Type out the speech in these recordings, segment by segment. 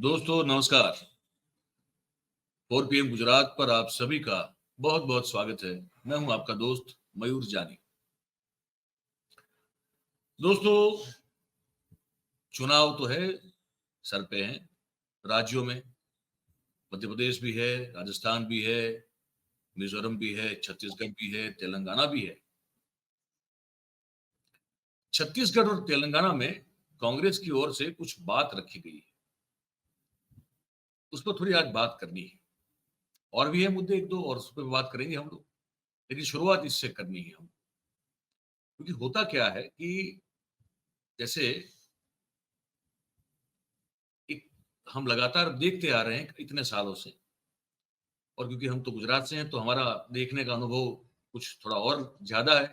दोस्तों नमस्कार। 4 PM गुजरात पर आप सभी का बहुत बहुत स्वागत है। मैं हूं आपका दोस्त मयूर जानी। दोस्तों चुनाव तो है, सर पे हैं। राज्यों में मध्य प्रदेश भी है, राजस्थान भी है, मिजोरम भी है, छत्तीसगढ़ भी है, तेलंगाना भी है। छत्तीसगढ़ और तेलंगाना में कांग्रेस की ओर से कुछ बात रखी गई है, उस पर थोड़ी आज बात करनी है। और भी है मुद्दे एक दो, और उस पर बात करेंगे हम लोग, लेकिन शुरुआत इससे करनी है हम। क्योंकि होता क्या है कि जैसे एक हम लगातार देखते आ रहे हैं इतने सालों से, और क्योंकि हम तो गुजरात से हैं तो हमारा देखने का अनुभव कुछ थोड़ा और ज्यादा है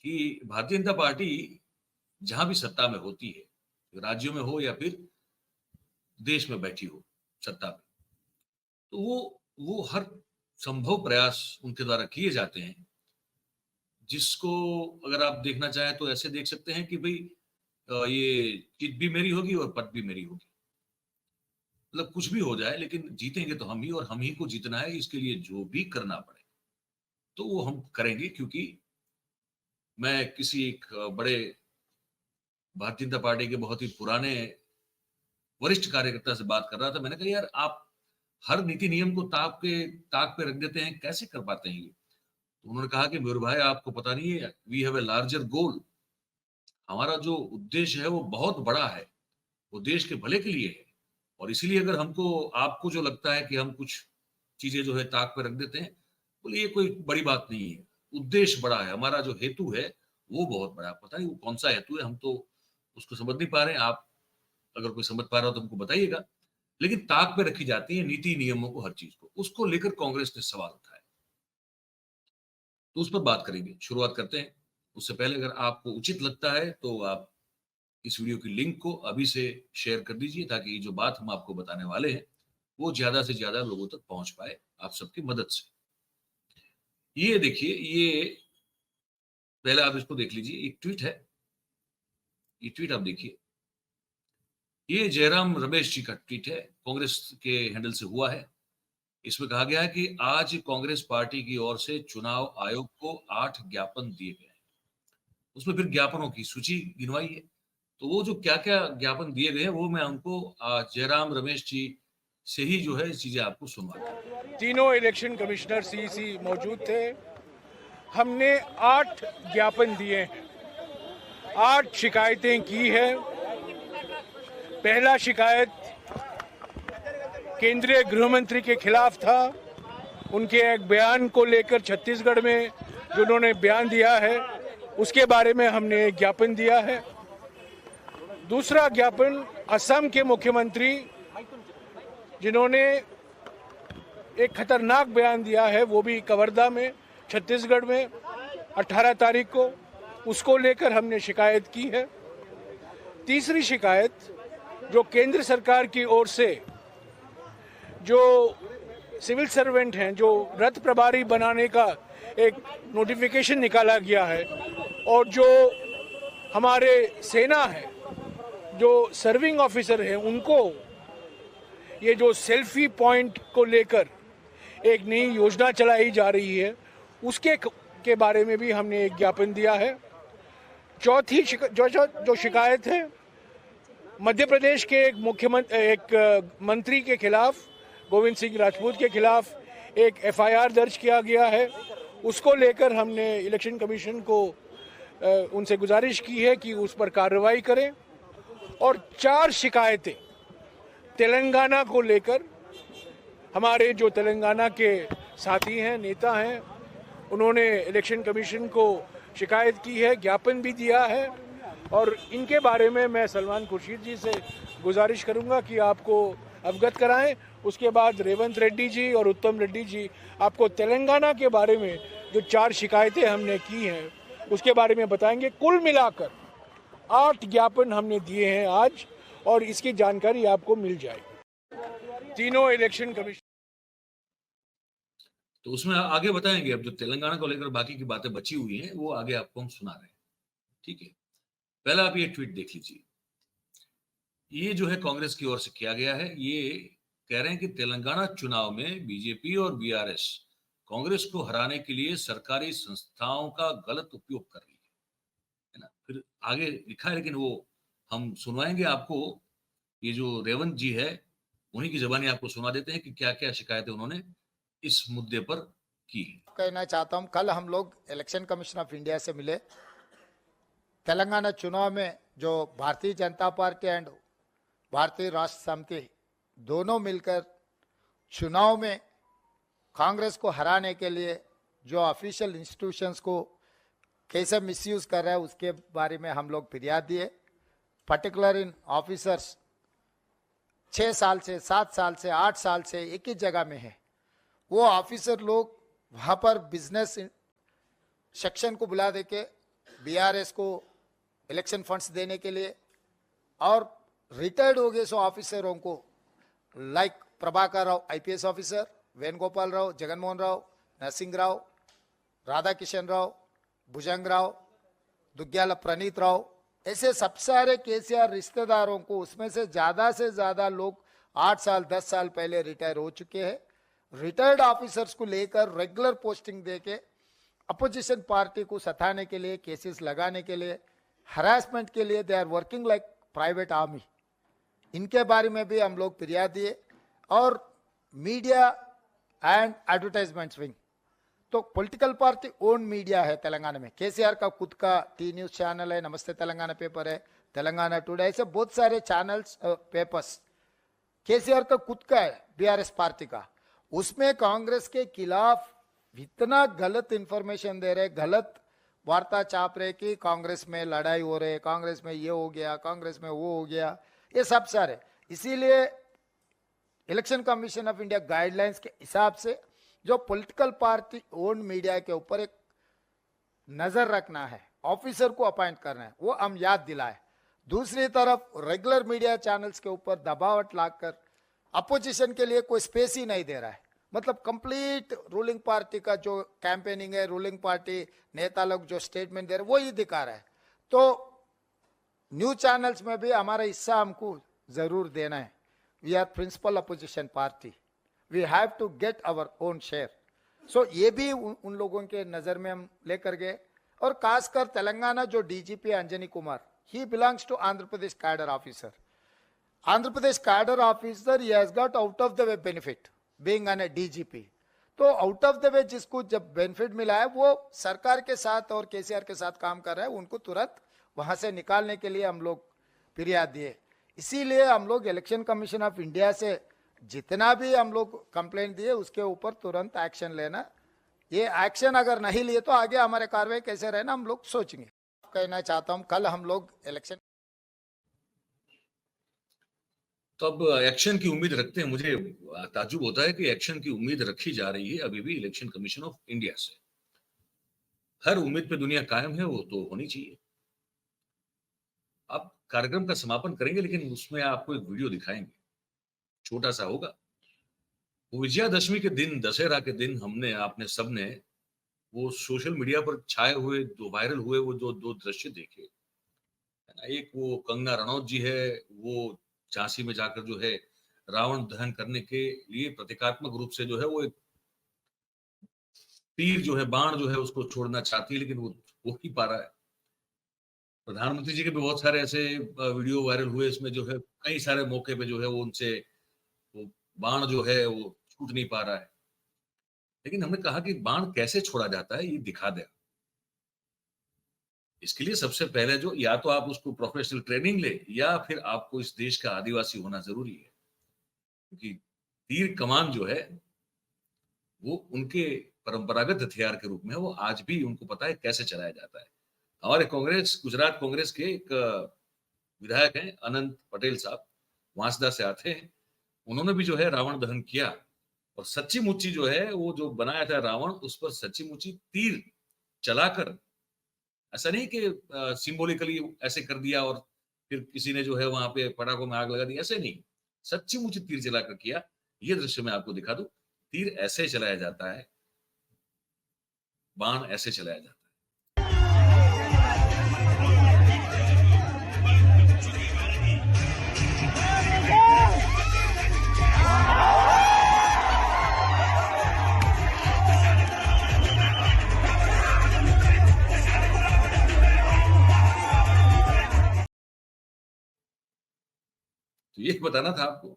कि भारतीय जनता पार्टी जहां भी सत्ता में होती है, राज्यों में हो या फिर देश में बैठी हो सत्ता में, तो वो हर संभव प्रयास उनके द्वारा किए जाते हैं, जिसको अगर आप देखना चाहें तो ऐसे देख सकते हैं कि भाई ये जीत भी मेरी होगी और पद भी मेरी होगी। मतलब कुछ भी हो जाए लेकिन जीतेंगे तो हम ही, और हम ही को जीतना है, इसके लिए जो भी करना पड़े तो वो हम करेंगे। क्योंकि मैं किसी एक बड़े भारतीय जनता पार्टी के बहुत ही पुराने वरिष्ठ कार्यकर्ता से बात कर रहा था। मैंने कहा यार आप हर नीति नियम को ताक पे रख देते हैं, कैसे कर पाते हैं ये? तो उन्होंने कहा कि मेरे भाई आपको पता नहीं है, we have a larger goal. हमारा जो उद्देश्य है वो बहुत बड़ा है, वो देश के भले के लिए है। और इसीलिए अगर हमको आपको जो लगता है कि हम कुछ चीजें जो है ताक पे रख देते हैं, बोले ये कोई बड़ी बात नहीं है। उद्देश्य बड़ा है, हमारा जो हेतु है वो बहुत बड़ा है। पता नहीं वो कौन सा हेतु है, हम तो उसको समझ नहीं पा रहे हैं। आप अगर कोई समझ पा रहा हो तो हमको बताइएगा। लेकिन ताक पे रखी जाती है नीति नियमों को, हर चीज को, उसको लेकर कांग्रेस ने सवाल उठाया, तो उस पर बात करेंगे। शुरुआत करते हैं। उससे पहले अगर आपको उचित लगता है तो आप इस वीडियो की लिंक को अभी से शेयर कर दीजिए, ताकि जो बात हम आपको बताने वाले हैं वो ज्यादा से ज्यादा लोगों तक पहुंच पाए आप सबकी मदद से। ये देखिए, ये पहले आप इसको देख लीजिए, एक ट्वीट है। ये ट्वीट आप देखिए, ये जयराम रमेश जी का ट्वीट है, कांग्रेस के हैंडल से हुआ है। इसमें कहा गया है कि आज कांग्रेस पार्टी की ओर से चुनाव आयोग को 8 ज्ञापन दिए गए हैं। उसमें फिर ज्ञापनों की सूची गिनवाई है। तो वो जो क्या क्या ज्ञापन दिए गए हैं वो मैं हमको जयराम रमेश जी से ही जो है चीजें आपको सुनवाता हूं। तीनों इलेक्शन कमिश्नर सीईसी मौजूद थे। हमने 8 ज्ञापन दिए हैं, 8 शिकायतें की है। पहला शिकायत केंद्रीय गृह मंत्री के खिलाफ था, उनके एक बयान को लेकर छत्तीसगढ़ में जो उन्होंने बयान दिया है उसके बारे में हमने एक ज्ञापन दिया है। दूसरा ज्ञापन असम के मुख्यमंत्री जिन्होंने एक खतरनाक बयान दिया है, वो भी कवर्धा में छत्तीसगढ़ में 18 तारीख को, उसको लेकर हमने शिकायत की है। तीसरी शिकायत जो केंद्र सरकार की ओर से जो सिविल सर्वेंट हैं, जो रथ प्रभारी बनाने का एक नोटिफिकेशन निकाला गया है, और जो हमारे सेना है, जो सर्विंग ऑफिसर हैं, उनको ये जो सेल्फी पॉइंट को लेकर एक नई योजना चलाई जा रही है, उसके के बारे में भी हमने एक ज्ञापन दिया है। चौथी जो शिकायत है, मध्य प्रदेश के एक मंत्री के खिलाफ, गोविंद सिंह राजपूत के खिलाफ एक एफआईआर दर्ज किया गया है। उसको लेकर हमने इलेक्शन कमीशन को उनसे गुजारिश की है कि उस पर कार्रवाई करें। और 4 शिकायतें तेलंगाना को लेकर, हमारे जो तेलंगाना के साथी हैं, नेता हैं, उन्होंने इलेक्शन कमीशन को शिकायत की है, ज्ञापन भी दिया है। और इनके बारे में मैं सलमान खुर्शीद जी से गुजारिश करूंगा कि आपको अवगत कराएं। उसके बाद रेवंत रेड्डी जी और उत्तम रेड्डी जी आपको तेलंगाना के बारे में जो 4 शिकायतें हमने की हैं उसके बारे में बताएंगे। कुल मिलाकर 8 ज्ञापन हमने दिए हैं आज, और इसकी जानकारी आपको मिल जाएगी। तीनों इलेक्शन कमीशन तो उसमें आगे बताएंगे। अब जो तेलंगाना को लेकर बाकी की बातें बची हुई हैं वो आगे आपको हम सुना रहे हैं, ठीक है। पहला आप ये ट्वीट देख लीजिए। ये जो है कांग्रेस की ओर से किया गया है। ये कह रहे हैं कि तेलंगाना चुनाव में बीजेपी और बीआरएस कांग्रेस को हराने के लिए सरकारी संस्थाओं का गलत उपयोग कर रही है ना। फिर आगे लिखा है, लेकिन वो हम सुनवाएंगे आपको। ये जो रेवंत जी है, उन्हीं की ज़बानी आपको सुना देते हैं कि क्या-क्या शिकायतें उन्होंने इस मुद्दे पर की है। कहना चाहता हूं, कल हम लोग इलेक्शन कमीशन ऑफ इंडिया से मिले। तेलंगाना चुनाव में जो भारतीय जनता पार्टी एंड भारतीय राष्ट्र समिति दोनों मिलकर चुनाव में कांग्रेस को हराने के लिए जो ऑफिशियल इंस्टीट्यूशंस को कैसे मिसयूज कर रहा है उसके बारे में हम लोग फिरियाद दिए। पर्टिकुलर इन ऑफिसर्स 6 साल से 7 साल से 8 साल से एक ही जगह में है। वो ऑफिसर लोग वहाँ पर बिजनेस सेक्शन को बुला दे के बीआरएस को इलेक्शन फंड्स देने के लिए, और रिटायर्ड हो गए सो ऑफिसरों को like Prabhakar Rao IPS officer, Venugopal Rao, Jaganmohan Rao, Narasimha Rao, Radha Kishan Rao, Bhujang Rao, Duggyal Praneeth Rao, ऐसे सब सारे केसीआर रिश्तेदारों को उसमें से ज़्यादा लोग 8 साल 10 साल पहले रिटायर हो चुके हैं। रिटायर्ड ऑफिसर्स को लेकर रेगुलर पोस्टिंग देके अपोजिशन पार्टी को सताने के लिए, केसेस लगाने के लिए, हरासमेंट के लिए they are working like private army. इनके बारे में भी हम लोग फिरियाद दिए। और मीडिया एंड एडवर्टाइजमेंट विंग, तो पॉलिटिकल पार्टी ओन मीडिया है तेलंगाना में। केसीआर का खुद का टी न्यूज चैनल है, नमस्ते तेलंगाना पेपर है, तेलंगाना टुडे, ऐसे बहुत सारे चैनल्स पेपर्स केसीआर का खुद का है, बीआरएस पार्टी का। उसमें कांग्रेस के खिलाफ इतना गलत इंफॉर्मेशन दे रहे, गलत वार्ता छाप रहे कि कांग्रेस में लड़ाई हो रही है, कांग्रेस में ये हो गया, कांग्रेस में वो हो गया, ये सब सारे। इसीलिए election commission of India guidelines के हिसाब से जो पॉलिटिकल पार्टी ओन मीडिया के ऊपर एक नजर रखना है, ऑफिसर को अपॉइंट करना है, वो हम याद दिलाए। दूसरी तरफ रेगुलर मीडिया चैनल्स के ऊपर दबावट लाकर अपोजिशन के लिए कोई स्पेस ही नहीं दे रहा है। मतलब कंप्लीट रूलिंग पार्टी का जो कैंपेनिंग है, रूलिंग पार्टी नेता लोग जो स्टेटमेंट दे रहे हैं वो ही दिखा रहा है। तो न्यूज चैनल्स में भी हमारा हिस्सा हमको जरूर देना है। We are principal opposition party, we have to get our own share. So ये भी उन लोगों के नजर में हम लेकर गए। और खासकर तेलंगाना जो DGP Anjani Kumar, he belongs to Andhra Pradesh cadre officer. Andhra Pradesh cadre officer, he has got out of the way benefit being an DGP. तो आउट ऑफ द वे जिसको जब बेनिफिट मिला है वो सरकार के साथ और केसीआर के साथ काम कर रहा है, उनको तुरंत वहां से निकालने के लिए हम लोग फिरियाद दिए। इसीलिए हम लोग इलेक्शन कमीशन ऑफ इंडिया से जितना भी हम लोग कंप्लेंट दिए उसके ऊपर तुरंत एक्शन लेना। ये एक्शन अगर नहीं लिए तो आगे हमारे कार्रवाई कैसे रहना हम लोग सोचेंगे। कहना चाहता हूं, कल हम लोग इलेक्शन तो अब एक्शन की उम्मीद रखते हैं। मुझे ताज्जुब होता है कि एक्शन की उम्मीद रखी जा रही है अभी भी इलेक्शन कमीशन ऑफ इंडिया से। हर उम्मीद पे दुनिया कायम है, वो तो होनी चाहिए। अब कार्यक्रम का समापन करेंगे, लेकिन उसमें आपको एक वीडियो दिखाएंगे, छोटा सा होगा। वो विजयादशमी के दिन, दशहरा के दिन हमने, आपने सबने वो सोशल मीडिया पर छाए हुए, जो वायरल हुए वो दो दृश्य देखे। एक वो कंगना रनौत जी है, वो झांसी में जाकर जो है रावण दहन करने के लिए प्रतीकात्मक रूप से जो है वो एक तीर जो है, बाण जो है उसको छोड़ना चाहती है, लेकिन वो हो ही पा रहा है। प्रधानमंत्री जी के भी बहुत सारे ऐसे वीडियो वायरल हुए, इसमें जो है कई सारे मौके पे जो है वो उनसे वो बाण जो है वो छूट नहीं पा रहा है। लेकिन हमने कहा कि बाण कैसे छोड़ा जाता है ये दिखा दे। इसके लिए सबसे पहले जो, या तो आप उसको प्रोफेशनल ट्रेनिंग ले, या फिर आपको इस देश का आदिवासी होना जरूरी है। क्योंकि तीर कमान जो है वो उनके परंपरागत हथियार के रूप में, वो आज भी उनको पता है कैसे चलाया जाता है। हमारे गुजरात कांग्रेस के एक विधायक हैं अनंत पटेल साहब, वांसदा से आते हैं। उन्होंने भी जो है रावण दहन किया, और सच्ची मुच्ची जो है वो जो बनाया था रावण, उस पर सच्ची मुच्ची तीर चलाकर, ऐसा नहीं कि सिंबॉलिकली ऐसे कर दिया और फिर किसी ने जो है वहां पे पटाखों में आग लगा दी, ऐसे नहीं, सच्ची मुच्ची तीर चलाकर किया। ये दृश्य मैं आपको दिखा दूं। तीर ऐसे चलाया जाता है, बाण ऐसे चलाया जाता है। तो ये बताना था आपको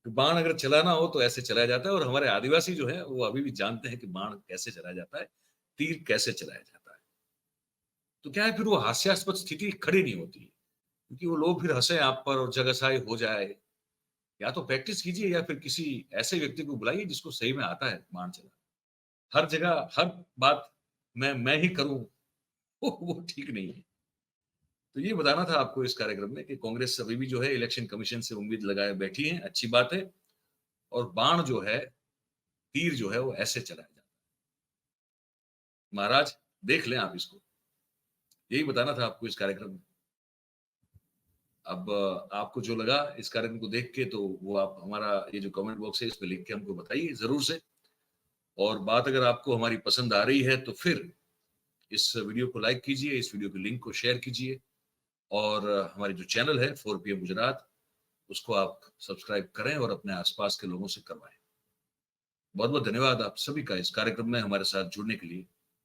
कि बाण अगर चलाना हो तो ऐसे चलाया जाता है, और हमारे आदिवासी जो है वो अभी भी जानते हैं कि बाण कैसे चलाया जाता है, तीर कैसे चलाया जाता है। तो क्या है, फिर वो हास्यास्पद स्थिति खड़ी नहीं होती, क्योंकि वो लोग फिर हंसे आप पर और जगहसाई हो जाए। या तो प्रैक्टिस कीजिए या फिर किसी ऐसे व्यक्ति को बुलाइए जिसको सही में आता है बाण चलाना। हर जगह हर बात मैं ही करूं, वो ठीक नहीं है। तो ये बताना था आपको इस कार्यक्रम में कि कांग्रेस अभी भी जो है इलेक्शन कमीशन से उम्मीद लगाए बैठी है, अच्छी बात है। और बाण जो है, तीर जो है वो ऐसे चलाया जाता है। महाराज देख लें आप इसको, यही बताना था आपको इस कार्यक्रम में। अब आपको जो लगा इस कार्यक्रम को देख के, तो वो आप हमारा ये जो कमेंट बॉक्स है इस पे लिख के हमको बताइए जरूर से। और बात अगर आपको हमारी पसंद आ रही है तो फिर इस वीडियो को लाइक कीजिए, इस वीडियो के लिंक को शेयर कीजिए, और हमारी जो चैनल है 4 PM गुजरात, उसको आप सब्सक्राइब करें और अपने आसपास के लोगों से करवाएं। बहुत बहुत धन्यवाद आप सभी का इस कार्यक्रम में हमारे साथ जुड़ने के लिए।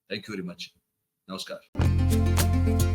Thank you very much. नमस्कार।